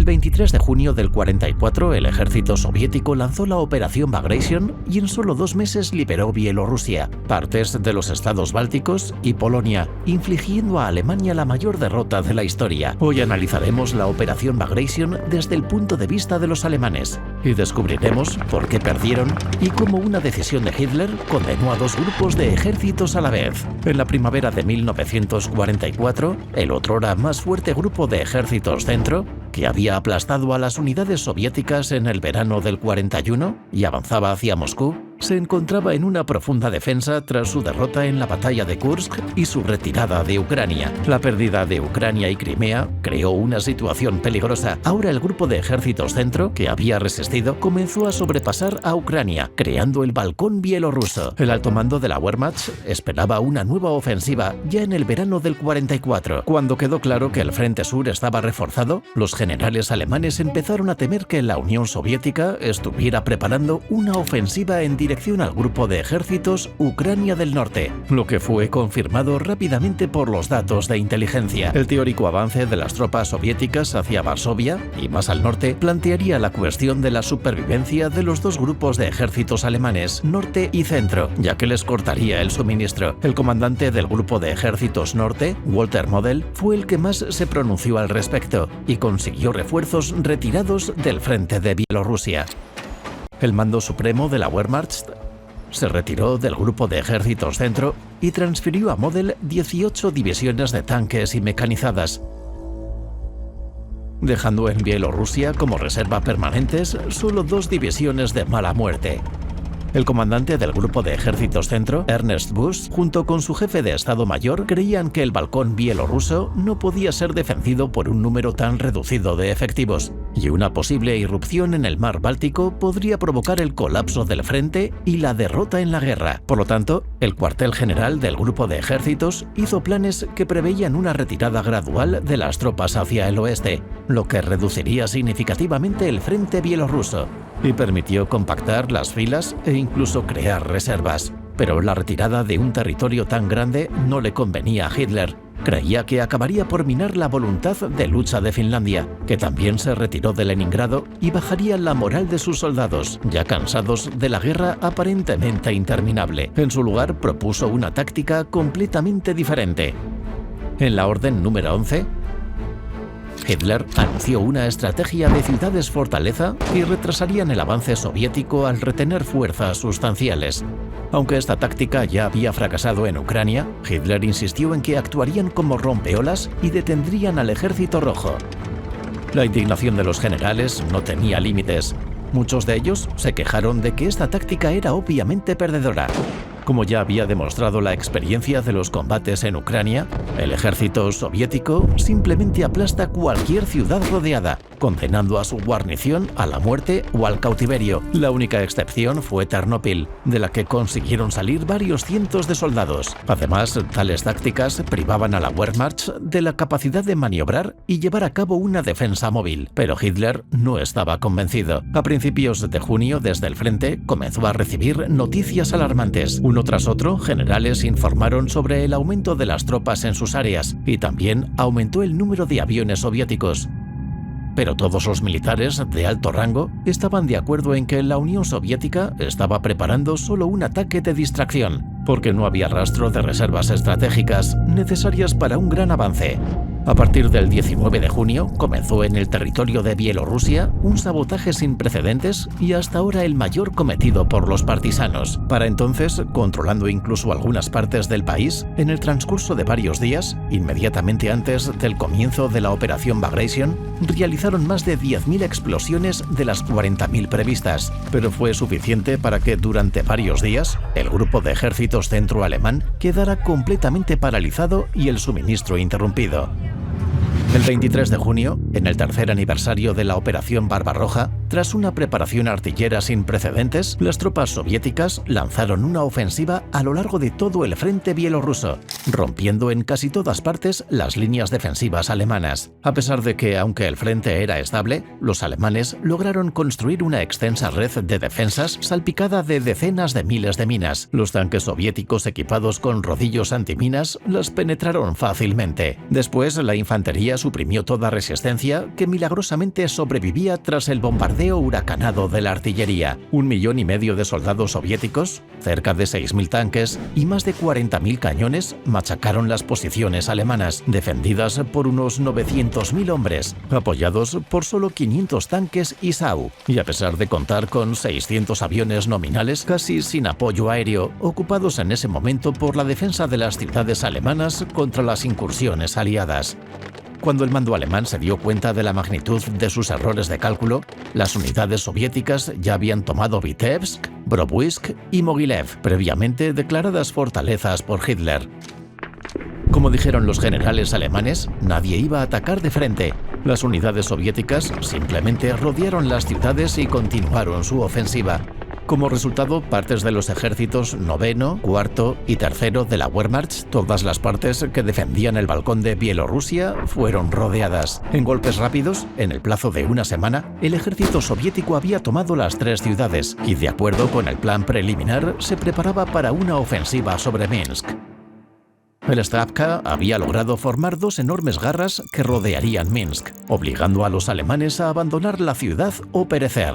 El 23 de junio del 44, el ejército soviético lanzó la Operación Bagration y en solo 2 meses liberó Bielorrusia, partes de los estados bálticos y Polonia, infligiendo a Alemania la mayor derrota de la historia. Hoy analizaremos la Operación Bagration desde el punto de vista de los alemanes y descubriremos por qué perdieron y cómo una decisión de Hitler condenó a 2 grupos de ejércitos a la vez. En la primavera de 1944, el otrora más fuerte grupo de ejércitos centro, que había aplastado a las unidades soviéticas en el verano del 41 y avanzaba hacia Moscú, se encontraba en una profunda defensa tras su derrota en la batalla de Kursk y su retirada de Ucrania. La pérdida de Ucrania y Crimea creó una situación peligrosa. Ahora el grupo de ejércitos centro, que había resistido, comenzó a sobrepasar a Ucrania, creando el balcón bielorruso. El alto mando de la Wehrmacht esperaba una nueva ofensiva ya en el verano del 44. Cuando quedó claro que el frente sur estaba reforzado, los generales alemanes empezaron a temer que la Unión Soviética estuviera preparando una ofensiva en dirección al grupo de ejércitos Ucrania del Norte, lo que fue confirmado rápidamente por los datos de inteligencia. El teórico avance de las tropas soviéticas hacia Varsovia y más al norte plantearía la cuestión de la supervivencia de los 2 grupos de ejércitos alemanes, norte y centro, ya que les cortaría el suministro. El comandante del grupo de ejércitos norte, Walter Model, fue el que más se pronunció al respecto y consiguió refuerzos retirados del frente de Bielorrusia. El mando supremo de la Wehrmacht se retiró del grupo de ejércitos centro y transfirió a Model 18 divisiones de tanques y mecanizadas, dejando en Bielorrusia como reserva permanentes solo 2 divisiones de mala muerte. El comandante del grupo de ejércitos centro, Ernst Busch, junto con su jefe de Estado Mayor, creían que el balcón bielorruso no podía ser defendido por un número tan reducido de efectivos, y una posible irrupción en el mar Báltico podría provocar el colapso del frente y la derrota en la guerra. Por lo tanto, el cuartel general del grupo de ejércitos hizo planes que preveían una retirada gradual de las tropas hacia el oeste, lo que reduciría significativamente el frente bielorruso y permitió compactar las filas e incluso crear reservas. Pero la retirada de un territorio tan grande no le convenía a Hitler. Creía que acabaría por minar la voluntad de lucha de Finlandia, que también se retiró de Leningrado, y bajaría la moral de sus soldados, ya cansados de la guerra aparentemente interminable. En su lugar propuso una táctica completamente diferente. En la orden número 11, Hitler anunció una estrategia de ciudades fortaleza que retrasarían el avance soviético al retener fuerzas sustanciales. Aunque esta táctica ya había fracasado en Ucrania, Hitler insistió en que actuarían como rompeolas y detendrían al ejército rojo. La indignación de los generales no tenía límites. Muchos de ellos se quejaron de que esta táctica era obviamente perdedora. Como ya había demostrado la experiencia de los combates en Ucrania, el ejército soviético simplemente aplasta cualquier ciudad rodeada, condenando a su guarnición a la muerte o al cautiverio. La única excepción fue Ternópil, de la que consiguieron salir varios cientos de soldados. Además, tales tácticas privaban a la Wehrmacht de la capacidad de maniobrar y llevar a cabo una defensa móvil. Pero Hitler no estaba convencido. A principios de junio, desde el frente, comenzó a recibir noticias alarmantes. Uno tras otro, generales informaron sobre el aumento de las tropas en sus áreas y también aumentó el número de aviones soviéticos. Pero todos los militares de alto rango estaban de acuerdo en que la Unión Soviética estaba preparando solo un ataque de distracción, porque no había rastro de reservas estratégicas necesarias para un gran avance. A partir del 19 de junio comenzó en el territorio de Bielorrusia un sabotaje sin precedentes y hasta ahora el mayor cometido por los partisanos. Para entonces, controlando incluso algunas partes del país, en el transcurso de varios días, inmediatamente antes del comienzo de la Operación Bagration, realizaron más de 10.000 explosiones de las 40.000 previstas, pero fue suficiente para que durante varios días el grupo de ejércitos centro-alemán quedara completamente paralizado y el suministro interrumpido. El 23 de junio, en el tercer aniversario de la Operación Barbarroja, Tras una preparación artillera sin precedentes, las tropas soviéticas lanzaron una ofensiva a lo largo de todo el frente bielorruso, rompiendo en casi todas partes las líneas defensivas alemanas. A pesar de que, aunque el frente era estable, los alemanes lograron construir una extensa red de defensas salpicada de decenas de miles de minas. Los tanques soviéticos equipados con rodillos antiminas las penetraron fácilmente. Después, la infantería suprimió toda resistencia que milagrosamente sobrevivía tras el bombardeo huracanado de la artillería. 1,5 millones de soldados soviéticos, cerca de 6.000 tanques y más de 40.000 cañones machacaron las posiciones alemanas, defendidas por unos 900.000 hombres, apoyados por solo 500 tanques Isau, y a pesar de contar con 600 aviones nominales casi sin apoyo aéreo, ocupados en ese momento por la defensa de las ciudades alemanas contra las incursiones aliadas. Cuando el mando alemán se dio cuenta de la magnitud de sus errores de cálculo, las unidades soviéticas ya habían tomado Vitebsk, Brobruisk y Mogilev, previamente declaradas fortalezas por Hitler. Como dijeron los generales alemanes, nadie iba a atacar de frente. Las unidades soviéticas simplemente rodearon las ciudades y continuaron su ofensiva. Como resultado, partes de los ejércitos noveno, cuarto y tercero de la Wehrmacht, todas las partes que defendían el balcón de Bielorrusia, fueron rodeadas. En golpes rápidos, en el plazo de una semana, el ejército soviético había tomado las 3 ciudades y, de acuerdo con el plan preliminar, se preparaba para una ofensiva sobre Minsk. El Stavka había logrado formar 2 enormes garras que rodearían Minsk, obligando a los alemanes a abandonar la ciudad o perecer.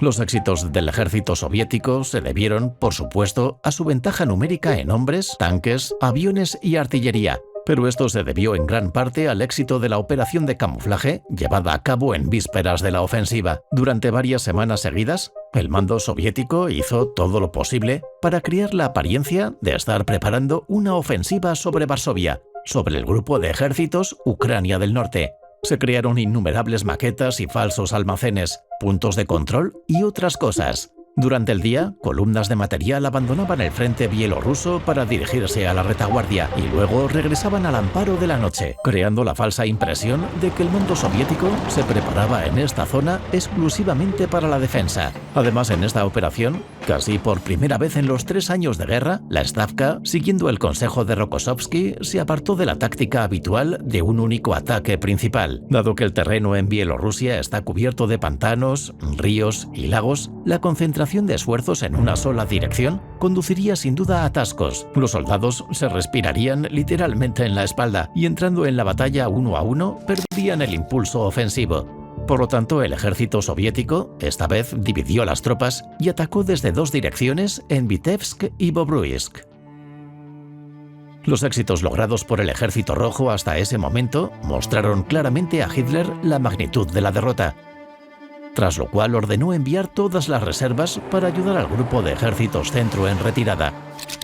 Los éxitos del ejército soviético se debieron, por supuesto, a su ventaja numérica en hombres, tanques, aviones y artillería, pero esto se debió en gran parte al éxito de la operación de camuflaje llevada a cabo en vísperas de la ofensiva. Durante varias semanas seguidas, el mando soviético hizo todo lo posible para crear la apariencia de estar preparando una ofensiva sobre Varsovia, sobre el grupo de ejércitos Ucrania del Norte. Se crearon innumerables maquetas y falsos almacenes, puntos de control y otras cosas. Durante el día, columnas de material abandonaban el frente bielorruso para dirigirse a la retaguardia y luego regresaban al amparo de la noche, creando la falsa impresión de que el mando soviético se preparaba en esta zona exclusivamente para la defensa. Además, en esta operación, casi por primera vez en los 3 años de guerra, la Stavka, siguiendo el consejo de Rokossovski, se apartó de la táctica habitual de un único ataque principal. Dado que el terreno en Bielorrusia está cubierto de pantanos, ríos y lagos, la concentración de esfuerzos en una sola dirección conduciría sin duda a atascos. Los soldados se respirarían literalmente en la espalda y, entrando en la batalla uno a uno, perderían el impulso ofensivo. Por lo tanto, el ejército soviético esta vez dividió las tropas y atacó desde 2 direcciones en Vitebsk y Bobruisk. Los éxitos logrados por el Ejército Rojo hasta ese momento mostraron claramente a Hitler la magnitud de la derrota, tras lo cual ordenó enviar todas las reservas para ayudar al grupo de ejércitos centro en retirada.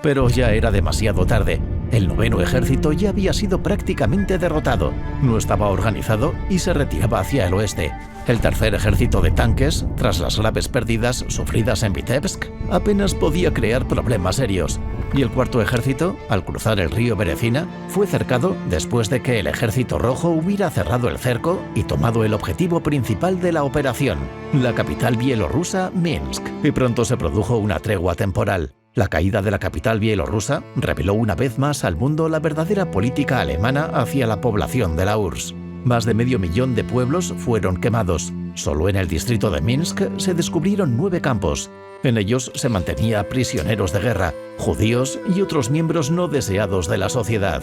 Pero ya era demasiado tarde. El 9º ejército ya había sido prácticamente derrotado, no estaba organizado y se retiraba hacia el oeste. El 3er ejército de tanques, tras las graves pérdidas sufridas en Vitebsk, apenas podía crear problemas serios. Y el 4º ejército, al cruzar el río Berezina, fue cercado después de que el ejército rojo hubiera cerrado el cerco y tomado el objetivo principal de la operación, la capital bielorrusa, Minsk. Y pronto se produjo una tregua temporal. La caída de la capital bielorrusa reveló una vez más al mundo la verdadera política alemana hacia la población de la URSS. Más de 500.000 de pueblos fueron quemados. Solo en el distrito de Minsk se descubrieron 9 campos. En ellos se mantenía prisioneros de guerra, judíos y otros miembros no deseados de la sociedad.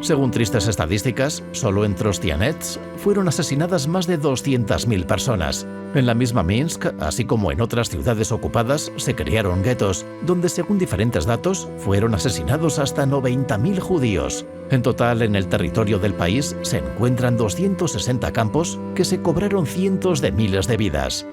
Según tristes estadísticas, solo en Trostianets fueron asesinadas más de 200.000 personas. En la misma Minsk, así como en otras ciudades ocupadas, se crearon guetos, donde según diferentes datos fueron asesinados hasta 90.000 judíos. En total, en el territorio del país se encuentran 260 campos que se cobraron cientos de miles de vidas.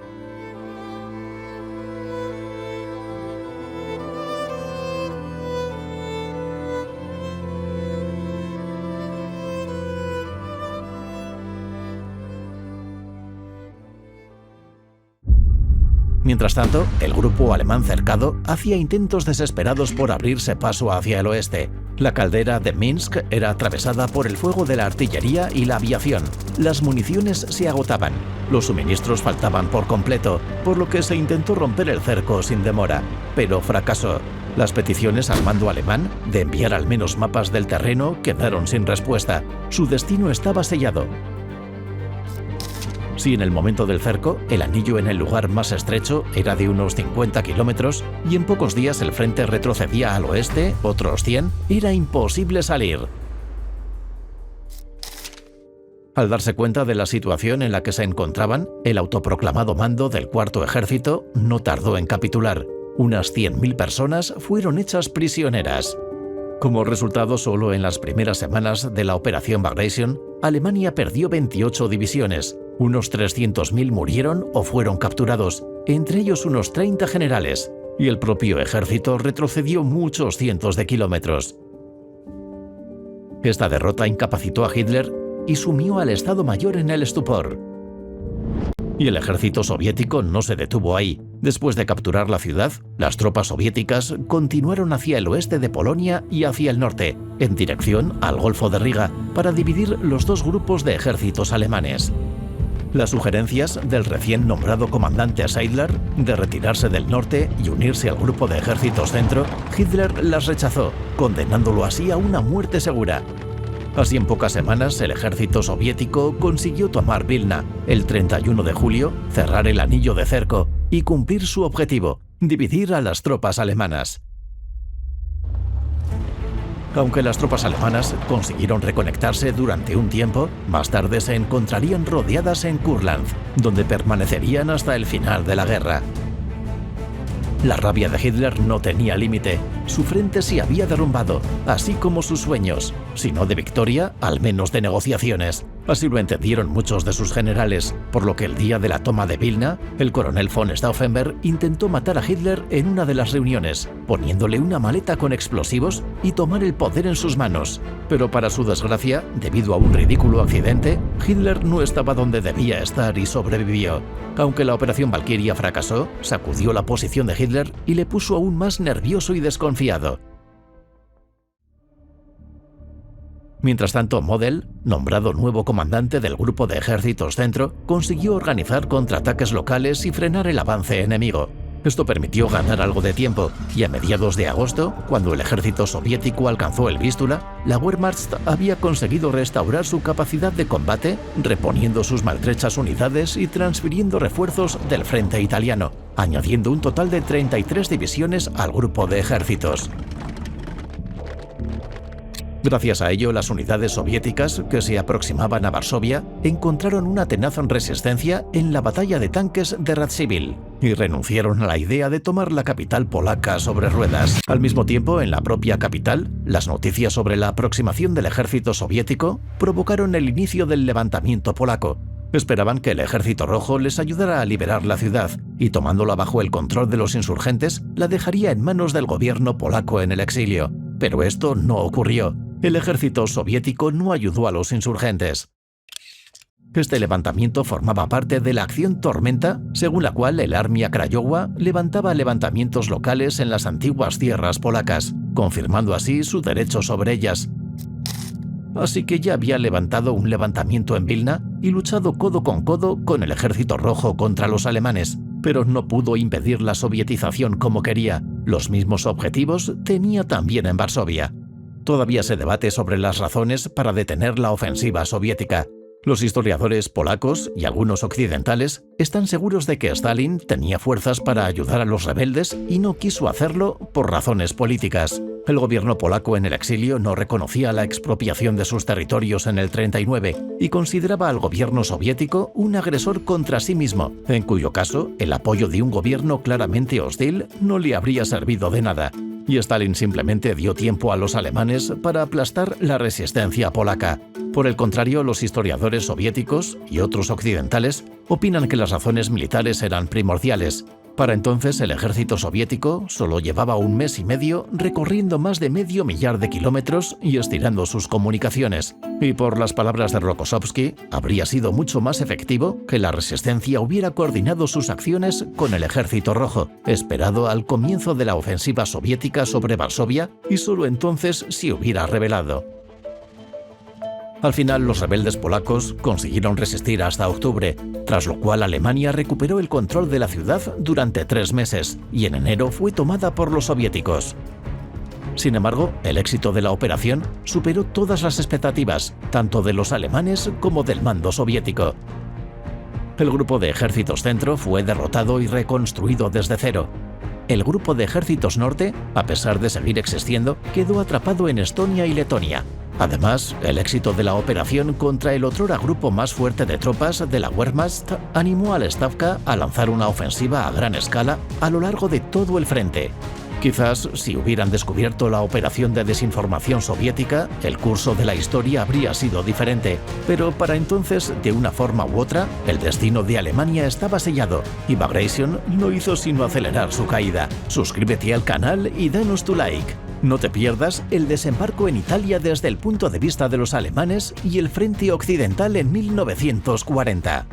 Mientras tanto, el grupo alemán cercado hacía intentos desesperados por abrirse paso hacia el oeste. La caldera de Minsk era atravesada por el fuego de la artillería y la aviación. Las municiones se agotaban. Los suministros faltaban por completo, por lo que se intentó romper el cerco sin demora, pero fracasó. Las peticiones al mando alemán de enviar al menos mapas del terreno quedaron sin respuesta. Su destino estaba sellado. Si en el momento del cerco, el anillo en el lugar más estrecho era de unos 50 kilómetros y en pocos días el frente retrocedía al oeste, otros 100, era imposible salir. Al darse cuenta de la situación en la que se encontraban, el autoproclamado mando del Cuarto Ejército no tardó en capitular. Unas 100.000 personas fueron hechas prisioneras. Como resultado, solo en las primeras semanas de la Operación Bagration, Alemania perdió 28 divisiones. Unos 300.000 murieron o fueron capturados, entre ellos unos 30 generales, y el propio ejército retrocedió muchos cientos de kilómetros. Esta derrota incapacitó a Hitler y sumió al Estado Mayor en el estupor. Y el ejército soviético no se detuvo ahí. Después de capturar la ciudad, las tropas soviéticas continuaron hacia el oeste de Polonia y hacia el norte, en dirección al Golfo de Riga, para dividir los dos grupos de ejércitos alemanes. Las sugerencias del recién nombrado comandante Seidler de retirarse del norte y unirse al grupo de ejércitos centro, Hitler las rechazó, condenándolo así a una muerte segura. Así, en pocas semanas, el ejército soviético consiguió tomar Vilna, el 31 de julio, cerrar el anillo de cerco y cumplir su objetivo, dividir a las tropas alemanas. Aunque las tropas alemanas consiguieron reconectarse durante un tiempo, más tarde se encontrarían rodeadas en Kurland, donde permanecerían hasta el final de la guerra. La rabia de Hitler no tenía límite. Su frente se había derrumbado, así como sus sueños, si no de victoria, al menos de negociaciones. Así lo entendieron muchos de sus generales, por lo que el día de la toma de Vilna, el coronel von Stauffenberg intentó matar a Hitler en una de las reuniones, poniéndole una maleta con explosivos y tomar el poder en sus manos. Pero para su desgracia, debido a un ridículo accidente, Hitler no estaba donde debía estar y sobrevivió. Aunque la operación Valquiria fracasó, sacudió la posición de Hitler y le puso aún más nervioso y desconfiado. Mientras tanto, Model, nombrado nuevo comandante del grupo de ejércitos centro, consiguió organizar contraataques locales y frenar el avance enemigo. Esto permitió ganar algo de tiempo, y a mediados de agosto, cuando el ejército soviético alcanzó el Vístula, la Wehrmacht había conseguido restaurar su capacidad de combate, reponiendo sus maltrechas unidades y transfiriendo refuerzos del frente italiano, añadiendo un total de 33 divisiones al grupo de ejércitos. Gracias a ello, las unidades soviéticas que se aproximaban a Varsovia encontraron una tenaz resistencia en la batalla de tanques de Radziwiłł y renunciaron a la idea de tomar la capital polaca sobre ruedas. Al mismo tiempo, en la propia capital, las noticias sobre la aproximación del ejército soviético provocaron el inicio del levantamiento polaco. Esperaban que el Ejército Rojo les ayudara a liberar la ciudad y, tomándola bajo el control de los insurgentes, la dejaría en manos del gobierno polaco en el exilio. Pero esto no ocurrió. El ejército soviético no ayudó a los insurgentes. Este levantamiento formaba parte de la Acción Tormenta, según la cual el Armia Krajowa levantaba levantamientos locales en las antiguas tierras polacas, confirmando así su derecho sobre ellas. Así que ya había levantado un levantamiento en Vilna y luchado codo con el Ejército Rojo contra los alemanes, pero no pudo impedir la sovietización como quería. Los mismos objetivos tenía también en Varsovia. Todavía se debate sobre las razones para detener la ofensiva soviética. Los historiadores polacos y algunos occidentales están seguros de que Stalin tenía fuerzas para ayudar a los rebeldes y no quiso hacerlo por razones políticas. El gobierno polaco en el exilio no reconocía la expropiación de sus territorios en el 39 y consideraba al gobierno soviético un agresor contra sí mismo, en cuyo caso el apoyo de un gobierno claramente hostil no le habría servido de nada. Y Stalin simplemente dio tiempo a los alemanes para aplastar la resistencia polaca. Por el contrario, los historiadores soviéticos y otros occidentales opinan que las razones militares eran primordiales. Para entonces el ejército soviético solo llevaba un mes y medio recorriendo más de medio millar de kilómetros y estirando sus comunicaciones. Y por las palabras de Rokossovski, habría sido mucho más efectivo que la resistencia hubiera coordinado sus acciones con el Ejército Rojo, esperado al comienzo de la ofensiva soviética sobre Varsovia y solo entonces se hubiera rebelado. Al final, los rebeldes polacos consiguieron resistir hasta octubre, tras lo cual Alemania recuperó el control de la ciudad durante 3 meses y en enero fue tomada por los soviéticos. Sin embargo, el éxito de la operación superó todas las expectativas, tanto de los alemanes como del mando soviético. El grupo de ejércitos centro fue derrotado y reconstruido desde cero. El grupo de ejércitos norte, a pesar de seguir existiendo, quedó atrapado en Estonia y Letonia. Además, el éxito de la operación contra el otrora grupo más fuerte de tropas de la Wehrmacht animó al Stavka a lanzar una ofensiva a gran escala a lo largo de todo el frente. Quizás, si hubieran descubierto la operación de desinformación soviética, el curso de la historia habría sido diferente. Pero para entonces, de una forma u otra, el destino de Alemania estaba sellado y Bagration no hizo sino acelerar su caída. Suscríbete al canal y danos tu like. No te pierdas el desembarco en Italia desde el punto de vista de los alemanes y el frente occidental en 1940.